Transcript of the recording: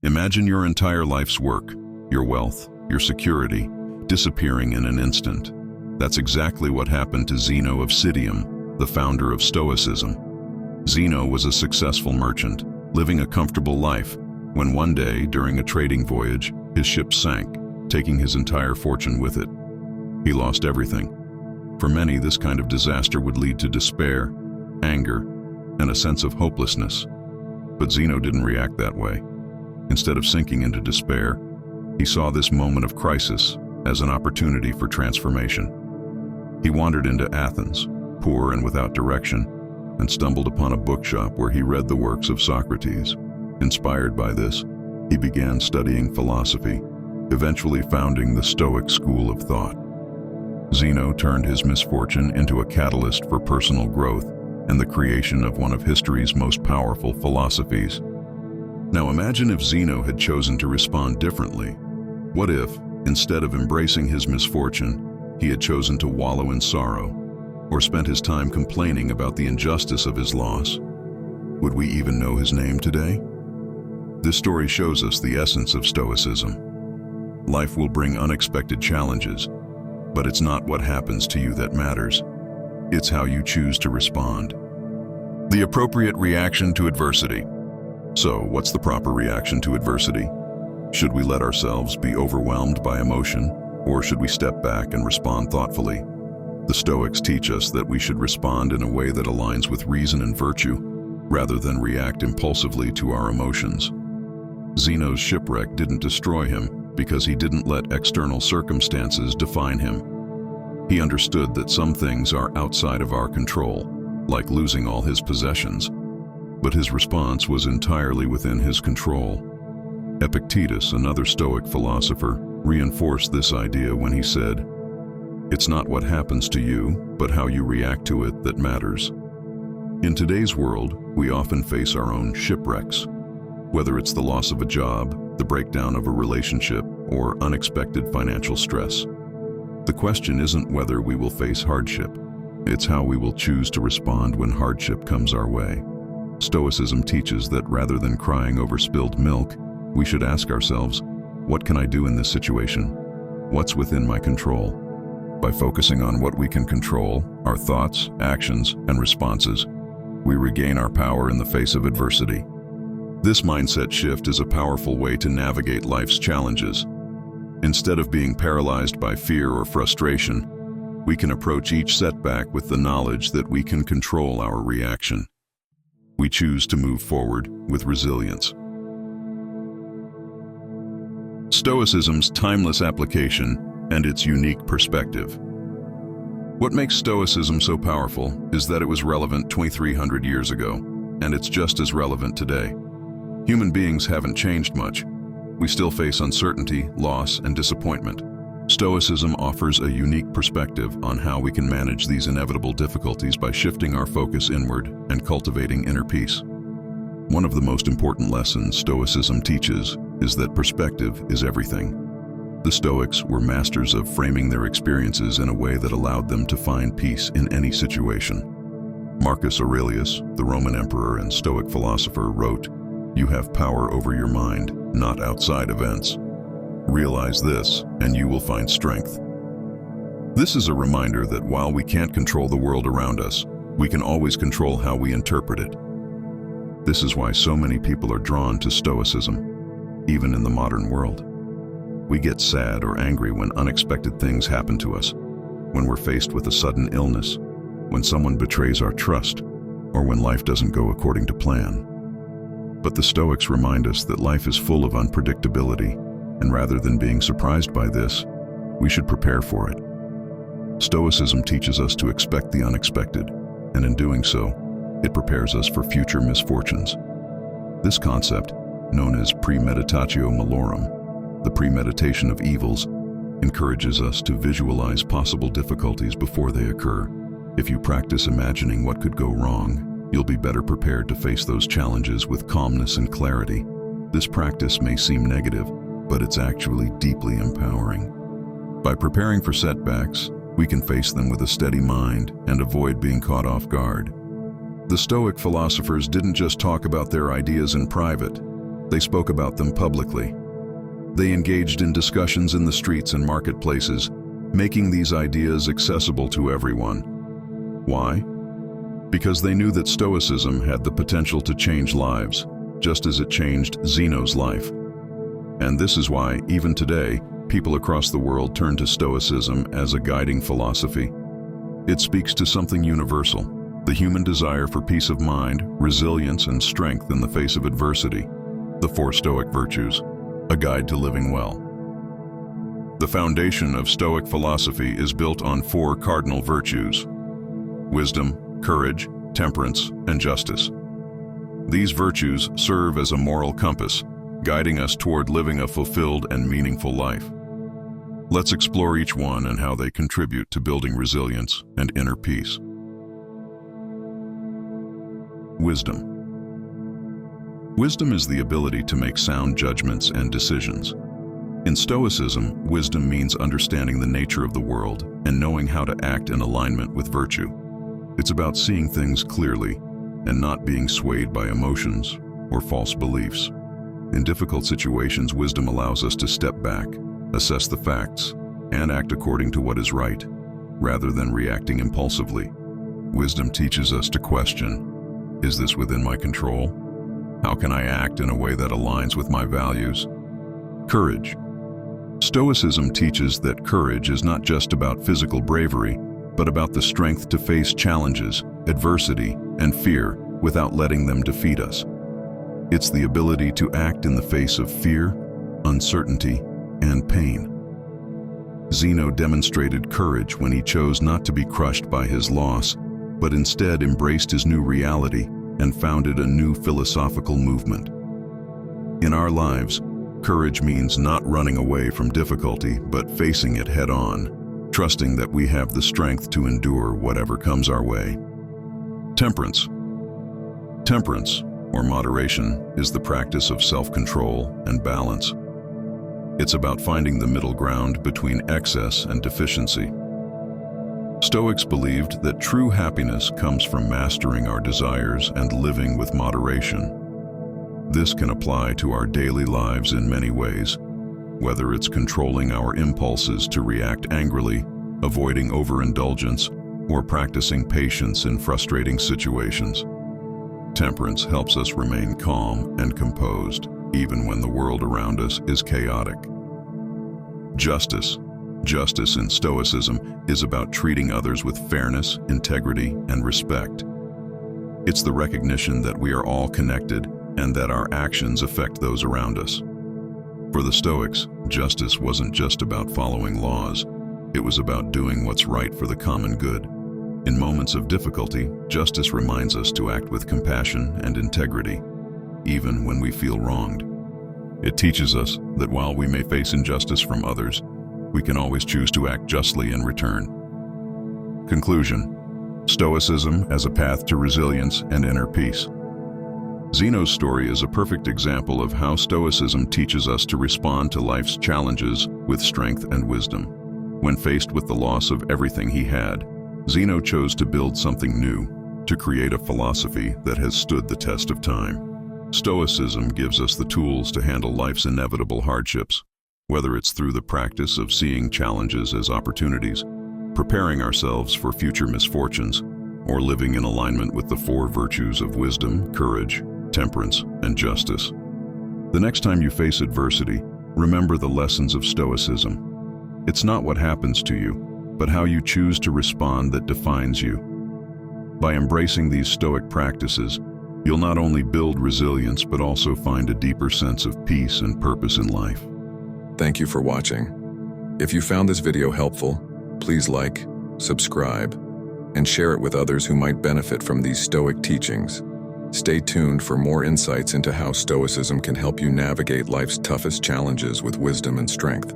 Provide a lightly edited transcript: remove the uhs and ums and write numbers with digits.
Imagine your entire life's work, your wealth, your security, disappearing in an instant. That's exactly what happened to Zeno of Citium, the founder of Stoicism. Zeno was a successful merchant, living a comfortable life, when one day, during a trading voyage, his ship sank, taking his entire fortune with it. He lost everything. For many, this kind of disaster would lead to despair, anger, and a sense of hopelessness. But Zeno didn't react that way. Instead of sinking into despair, he saw this moment of crisis as an opportunity for transformation. He wandered into Athens, poor and without direction, and stumbled upon a bookshop where he read the works of Socrates. Inspired by this, he began studying philosophy, eventually founding the Stoic school of thought. Zeno turned his misfortune into a catalyst for personal growth and the creation of one of history's most powerful philosophies. Now imagine if Zeno had chosen to respond differently. What if, instead of embracing his misfortune, he had chosen to wallow in sorrow, or spent his time complaining about the injustice of his loss? Would we even know his name today? This story shows us the essence of Stoicism. Life will bring unexpected challenges, but it's not what happens to you that matters. It's how you choose to respond. The appropriate reaction to adversity. So, what's the proper reaction to adversity? Should we let ourselves be overwhelmed by emotion, or should we step back and respond thoughtfully? The Stoics teach us that we should respond in a way that aligns with reason and virtue, rather than react impulsively to our emotions. Zeno's shipwreck didn't destroy him because he didn't let external circumstances define him. He understood that some things are outside of our control, like losing all his possessions, but his response was entirely within his control. Epictetus, another Stoic philosopher, reinforced this idea when he said, "It's not what happens to you, but how you react to it that matters." In today's world, we often face our own shipwrecks. Whether it's the loss of a job, the breakdown of a relationship, or unexpected financial stress. The question isn't whether we will face hardship, it's how we will choose to respond when hardship comes our way. Stoicism teaches that rather than crying over spilled milk, we should ask ourselves, what can I do in this situation? What's within my control? By focusing on what we can control, our thoughts, actions, and responses, we regain our power in the face of adversity. This mindset shift is a powerful way to navigate life's challenges. Instead of being paralyzed by fear or frustration, we can approach each setback with the knowledge that we can control our reaction. We choose to move forward with resilience. Stoicism's timeless application and its unique perspective. What makes Stoicism so powerful is that it was relevant 2,300 years ago, and it's just as relevant today. Human beings haven't changed much. We still face uncertainty, loss, and disappointment. Stoicism offers a unique perspective on how we can manage these inevitable difficulties by shifting our focus inward and cultivating inner peace. One of the most important lessons Stoicism teaches is that perspective is everything. The Stoics were masters of framing their experiences in a way that allowed them to find peace in any situation. Marcus Aurelius, the Roman emperor and Stoic philosopher, wrote, "You have power over your mind, not outside events. Realize this, and you will find strength." This is a reminder that while we can't control the world around us, we can always control how we interpret it. This is why so many people are drawn to Stoicism, even in the modern world. We get sad or angry when unexpected things happen to us, when we're faced with a sudden illness, when someone betrays our trust, or when life doesn't go according to plan. But the Stoics remind us that life is full of unpredictability, and rather than being surprised by this, we should prepare for it. Stoicism teaches us to expect the unexpected, and in doing so, it prepares us for future misfortunes. This concept, known as premeditatio malorum, the premeditation of evils, encourages us to visualize possible difficulties before they occur. If you practice imagining what could go wrong, you'll be better prepared to face those challenges with calmness and clarity. This practice may seem negative, but it's actually deeply empowering. By preparing for setbacks, we can face them with a steady mind and avoid being caught off guard. The Stoic philosophers didn't just talk about their ideas in private. They spoke about them publicly. They engaged in discussions in the streets and marketplaces, making these ideas accessible to everyone. Why? Because they knew that Stoicism had the potential to change lives, just as it changed Zeno's life. And this is why, even today, people across the world turn to Stoicism as a guiding philosophy. It speaks to something universal, the human desire for peace of mind, resilience, and strength in the face of adversity. The 4 Stoic virtues, a guide to living well. The foundation of Stoic philosophy is built on 4 cardinal virtues: wisdom, courage, temperance, and justice. These virtues serve as a moral compass, guiding us toward living a fulfilled and meaningful life. Let's explore each one and how they contribute to building resilience and inner peace. Wisdom. Wisdom is the ability to make sound judgments and decisions. In Stoicism, wisdom means understanding the nature of the world and knowing how to act in alignment with virtue. It's about seeing things clearly and not being swayed by emotions or false beliefs. In difficult situations, wisdom allows us to step back, assess the facts, and act according to what is right, rather than reacting impulsively. Wisdom teaches us to question, is this within my control? How can I act in a way that aligns with my values? Courage. Stoicism teaches that courage is not just about physical bravery, but about the strength to face challenges, adversity, and fear without letting them defeat us. It's the ability to act in the face of fear, uncertainty, and pain. Zeno demonstrated courage when he chose not to be crushed by his loss, but instead embraced his new reality and founded a new philosophical movement. In our lives, courage means not running away from difficulty, but facing it head-on, trusting that we have the strength to endure whatever comes our way. Temperance. Temperance, or moderation, is the practice of self-control and balance. It's about finding the middle ground between excess and deficiency. Stoics believed that true happiness comes from mastering our desires and living with moderation. This can apply to our daily lives in many ways, whether it's controlling our impulses to react angrily, avoiding overindulgence, or practicing patience in frustrating situations. Temperance helps us remain calm and composed, even when the world around us is chaotic. Justice. Justice in Stoicism is about treating others with fairness, integrity, and respect. It's the recognition that we are all connected and that our actions affect those around us. For the Stoics, justice wasn't just about following laws. It was about doing what's right for the common good. In moments of difficulty, justice reminds us to act with compassion and integrity, even when we feel wronged. It teaches us that while we may face injustice from others, we can always choose to act justly in return. Conclusion. Stoicism as a path to resilience and inner peace. Zeno's story is a perfect example of how Stoicism teaches us to respond to life's challenges with strength and wisdom. When faced with the loss of everything he had, Zeno chose to build something new, to create a philosophy that has stood the test of time. Stoicism gives us the tools to handle life's inevitable hardships, whether it's through the practice of seeing challenges as opportunities, preparing ourselves for future misfortunes, or living in alignment with the 4 virtues of wisdom, courage, temperance, and justice. The next time you face adversity, remember the lessons of Stoicism. It's not what happens to you, but how you choose to respond that defines you. By embracing these Stoic practices, you'll not only build resilience but also find a deeper sense of peace and purpose in life. Thank you for watching. If you found this video helpful, please like, subscribe, and share it with others who might benefit from these Stoic teachings. Stay tuned for more insights into how Stoicism can help you navigate life's toughest challenges with wisdom and strength.